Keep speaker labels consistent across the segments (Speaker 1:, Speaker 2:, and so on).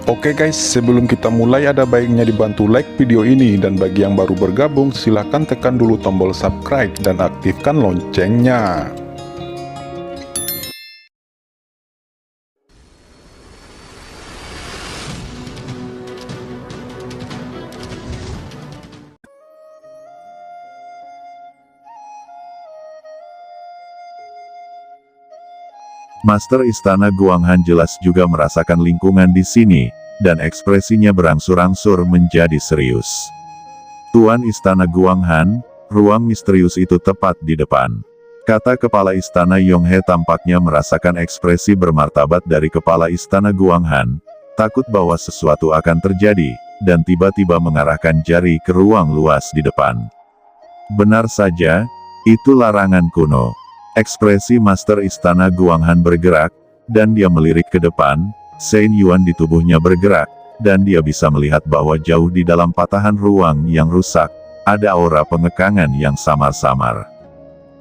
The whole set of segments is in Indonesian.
Speaker 1: Oke guys, sebelum kita mulai ada baiknya dibantu like video ini, dan bagi yang baru bergabung silahkan tekan dulu tombol subscribe dan aktifkan loncengnya.
Speaker 2: Master Istana Guanghan jelas juga merasakan lingkungan di sini, dan ekspresinya berangsur-angsur menjadi serius. Tuan Istana Guanghan, ruang misterius itu tepat di depan. Kata Kepala Istana Yonghe tampaknya merasakan ekspresi bermartabat dari Kepala Istana Guanghan, takut bahwa sesuatu akan terjadi, dan tiba-tiba mengarahkan jari ke ruang luas di depan. Benar saja, itu larangan kuno. Ekspresi Master Istana Guanghan bergerak, dan dia melirik ke depan. Sein Yuan di tubuhnya bergerak, dan dia bisa melihat bahwa jauh di dalam patahan ruang yang rusak, ada aura pengekangan yang samar-samar.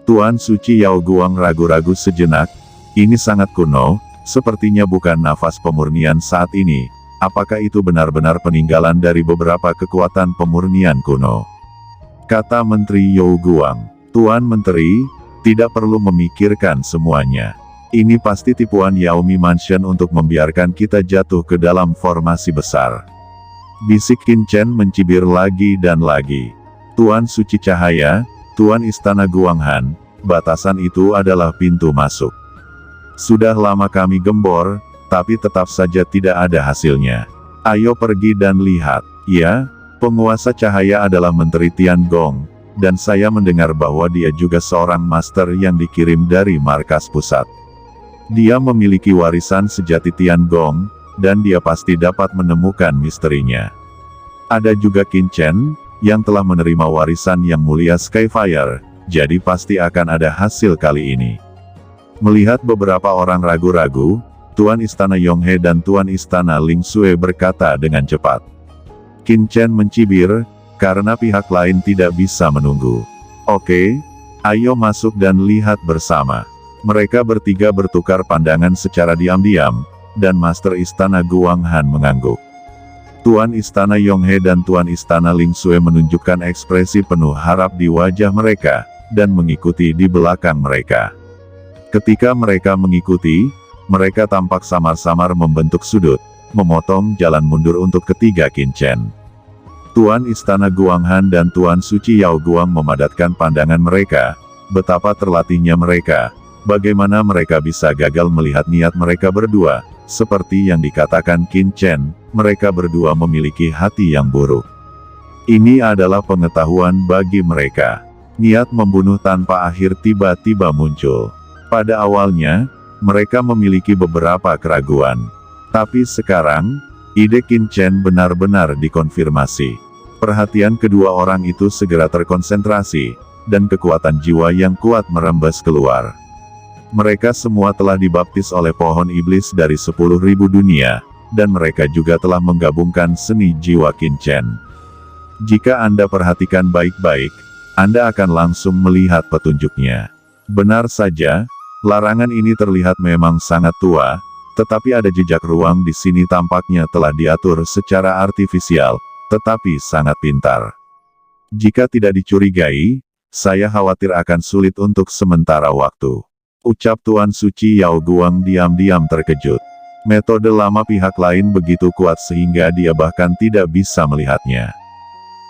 Speaker 2: Tuan Suci Yao Guang ragu-ragu sejenak, ini sangat kuno, sepertinya bukan nafas pemurnian saat ini. Apakah itu benar-benar peninggalan dari beberapa kekuatan pemurnian kuno? Kata Menteri Yao Guang. Tuan Menteri, tidak perlu memikirkan semuanya. Ini pasti tipuan Yaomi Mansion untuk membiarkan kita jatuh ke dalam formasi besar. Bisik Qin Chen mencibir lagi dan lagi. Tuan Suci Cahaya, Tuan Istana Guanghan, batasan itu adalah pintu masuk. Sudah lama kami gembor, tapi tetap saja tidak ada hasilnya. Ayo pergi dan lihat. Ya, penguasa cahaya adalah Menteri Tiangong, dan saya mendengar bahwa dia juga seorang master yang dikirim dari markas pusat. Dia memiliki warisan sejati Tiangong, dan dia pasti dapat menemukan misterinya. Ada juga Qin Chen, yang telah menerima warisan yang mulia Skyfire, jadi pasti akan ada hasil kali ini. Melihat beberapa orang ragu-ragu, Tuan Istana Yonghe dan Tuan Istana Ling Sui berkata dengan cepat. Qin Chen mencibir, karena pihak lain tidak bisa menunggu. Oke, ayo masuk dan lihat bersama. Mereka bertiga bertukar pandangan secara diam-diam, dan Master Istana Guanghan mengangguk. Tuan Istana Yonghe dan Tuan Istana Ling Sui menunjukkan ekspresi penuh harap di wajah mereka, dan mengikuti di belakang mereka. Ketika mereka mengikuti, mereka tampak samar-samar membentuk sudut, memotong jalan mundur untuk ketiga Qin Chen. Tuan Istana Guanghan dan Tuan Suci Yao Guang memadatkan pandangan mereka, betapa terlatihnya mereka, bagaimana mereka bisa gagal melihat niat mereka berdua, seperti yang dikatakan Qin Chen, mereka berdua memiliki hati yang buruk. Ini adalah pengetahuan bagi mereka. Niat membunuh tanpa akhir tiba-tiba muncul. Pada awalnya, mereka memiliki beberapa keraguan. Tapi sekarang, ide Qin Chen benar-benar dikonfirmasi. Perhatian kedua orang itu segera terkonsentrasi, dan kekuatan jiwa yang kuat merembes keluar. Mereka semua telah dibaptis oleh pohon iblis dari 10.000 dunia, dan mereka juga telah menggabungkan seni jiwa Qin Chen. Jika Anda perhatikan baik-baik, Anda akan langsung melihat petunjuknya. Benar saja, larangan ini terlihat memang sangat tua, tetapi ada jejak ruang di sini tampaknya telah diatur secara artifisial, tetapi sangat pintar. Jika tidak dicurigai, saya khawatir akan sulit untuk sementara waktu. Ucap Tuan Suci Yao Guang diam-diam terkejut. Metode lama pihak lain begitu kuat sehingga dia bahkan tidak bisa melihatnya.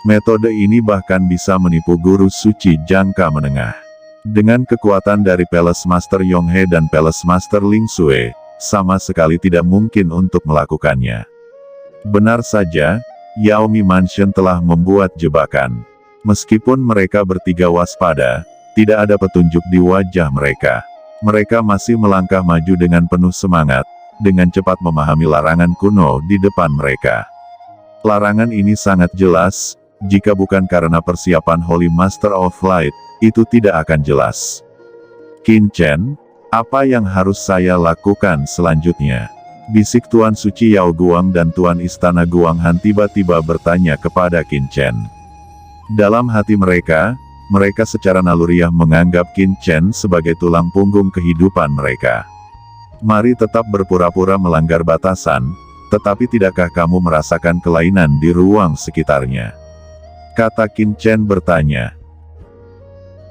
Speaker 2: Metode ini bahkan bisa menipu guru suci jangka menengah. Dengan kekuatan dari Palace Master Yonghe dan Palace Master Ling Sui, sama sekali tidak mungkin untuk melakukannya. Benar saja, Yaomi Mansion telah membuat jebakan. Meskipun mereka bertiga waspada, tidak ada petunjuk di wajah mereka. Mereka masih melangkah maju dengan penuh semangat, dengan cepat memahami larangan kuno di depan mereka. Larangan ini sangat jelas, jika bukan karena persiapan Holy Master of Light, itu tidak akan jelas. Qin Chen, apa yang harus saya lakukan selanjutnya? Bisik Tuan Suci Yao Guang dan Tuan Istana Guanghan tiba-tiba bertanya kepada Qin Chen. Dalam hati mereka, mereka secara naluriah menganggap Qin Chen sebagai tulang punggung kehidupan mereka. Mari tetap berpura-pura melanggar batasan, tetapi tidakkah kamu merasakan kelainan di ruang sekitarnya? Kata Qin Chen bertanya.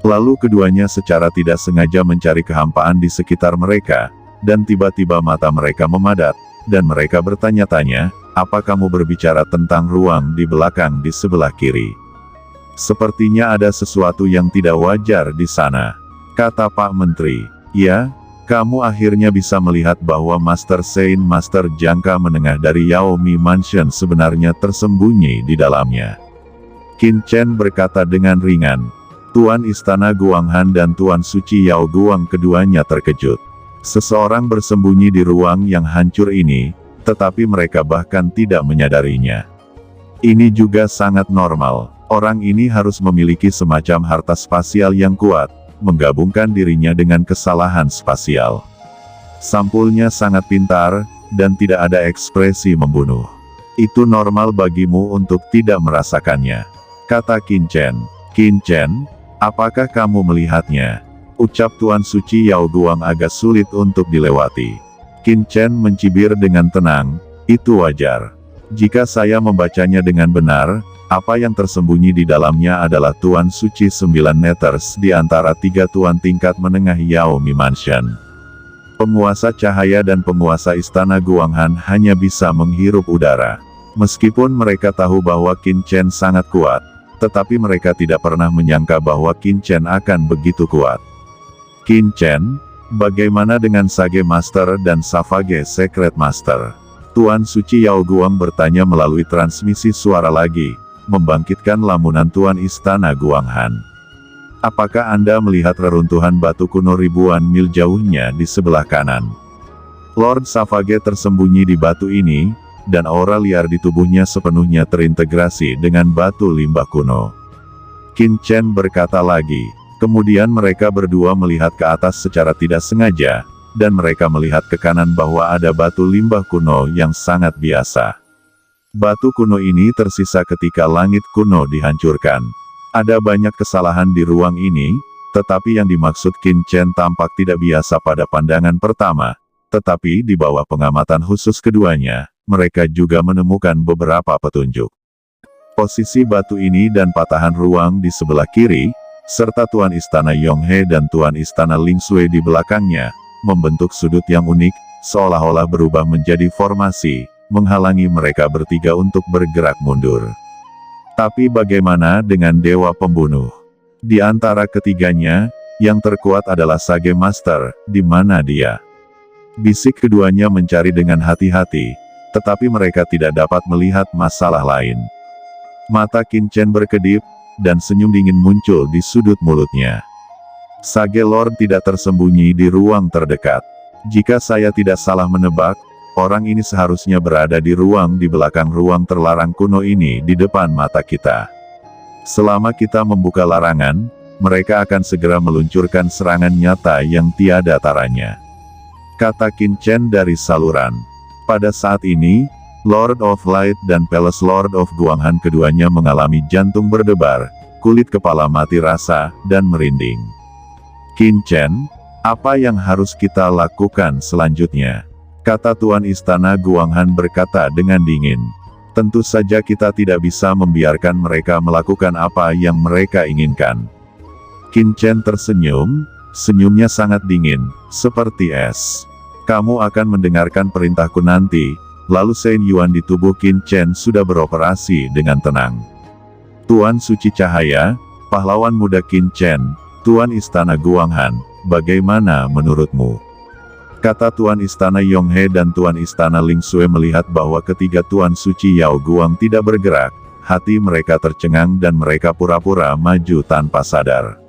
Speaker 2: Lalu keduanya secara tidak sengaja mencari kehampaan di sekitar mereka, dan tiba-tiba mata mereka memadat, dan mereka bertanya-tanya, apa kamu berbicara tentang ruang di belakang di sebelah kiri? Sepertinya ada sesuatu yang tidak wajar di sana, kata Pak Menteri. Ya, kamu akhirnya bisa melihat bahwa Master Sein Master jangka menengah dari Yaomi Mansion sebenarnya tersembunyi di dalamnya. Qin Chen berkata dengan ringan. Tuan Istana Guanghan dan Tuan Suci Yao Guang keduanya terkejut. Seseorang bersembunyi di ruang yang hancur ini, tetapi mereka bahkan tidak menyadarinya. Ini juga sangat normal. Orang ini harus memiliki semacam harta spasial yang kuat, menggabungkan dirinya dengan kesalahan spasial. Sampulnya sangat pintar, dan tidak ada ekspresi membunuh. Itu normal bagimu untuk tidak merasakannya, kata Qin Chen. Qin Chen, apakah kamu melihatnya? Ucap Tuan Suci Yao Guang agak sulit untuk dilewati. Qin Chen mencibir dengan tenang, itu wajar. Jika saya membacanya dengan benar, apa yang tersembunyi di dalamnya adalah Tuan Suci 9 meters di antara 3 tuan tingkat menengah Yaomi Mansion. Penguasa cahaya dan penguasa Istana Guanghan hanya bisa menghirup udara. Meskipun mereka tahu bahwa Qin Chen sangat kuat, tetapi mereka tidak pernah menyangka bahwa Qin Chen akan begitu kuat. Qin Chen, bagaimana dengan Sage Master dan Savage Secret Master? Tuan Suci Yao Guang bertanya melalui transmisi suara lagi, membangkitkan lamunan Tuan Istana Guanghan. Apakah Anda melihat reruntuhan batu kuno ribuan mil jauhnya di sebelah kanan? Lord Savage tersembunyi di batu ini, dan aura liar di tubuhnya sepenuhnya terintegrasi dengan batu limbah kuno. Qin Chen berkata lagi. Kemudian mereka berdua melihat ke atas secara tidak sengaja, dan mereka melihat ke kanan bahwa ada batu limbah kuno yang sangat biasa. Batu kuno ini tersisa ketika langit kuno dihancurkan. Ada banyak kesalahan di ruang ini, tetapi yang dimaksud Qin Chen tampak tidak biasa pada pandangan pertama, tetapi di bawah pengamatan khusus keduanya, mereka juga menemukan beberapa petunjuk. Posisi batu ini dan patahan ruang di sebelah kiri, serta Tuan Istana Yonghe dan Tuan Istana Lingsui di belakangnya, membentuk sudut yang unik, seolah-olah berubah menjadi formasi, menghalangi mereka bertiga untuk bergerak mundur. Tapi bagaimana dengan Dewa Pembunuh? Di antara ketiganya, yang terkuat adalah Sage Master, di mana dia? Bisik keduanya mencari dengan hati-hati, tetapi mereka tidak dapat melihat masalah lain. Mata Qin Chen berkedip, dan senyum dingin muncul di sudut mulutnya. Sage Lord tidak tersembunyi di ruang terdekat. Jika saya tidak salah menebak, orang ini seharusnya berada di ruang di belakang ruang terlarang kuno ini di depan mata kita. Selama kita membuka larangan, mereka akan segera meluncurkan serangan nyata yang tiada taranya, kata Qin Chen dari saluran. Pada saat ini, Lord of Light dan Palace Lord of Guanghan keduanya mengalami jantung berdebar, kulit kepala mati rasa, dan merinding. Qin Chen, apa yang harus kita lakukan selanjutnya? Kata Tuan Istana Guanghan berkata dengan dingin. Tentu saja kita tidak bisa membiarkan mereka melakukan apa yang mereka inginkan. Qin Chen tersenyum, senyumnya sangat dingin, seperti es. Kamu akan mendengarkan perintahku nanti. Lalu Sein Yuan di tubuh Qin Chen sudah beroperasi dengan tenang. Tuan Suci Cahaya, pahlawan muda Qin Chen, Tuan Istana Guanghan, bagaimana menurutmu? Kata Tuan Istana Yonghe dan Tuan Istana Lingsui melihat bahwa ketiga Tuan Suci Yao Guang tidak bergerak, hati mereka tercengang dan mereka pura-pura maju tanpa sadar.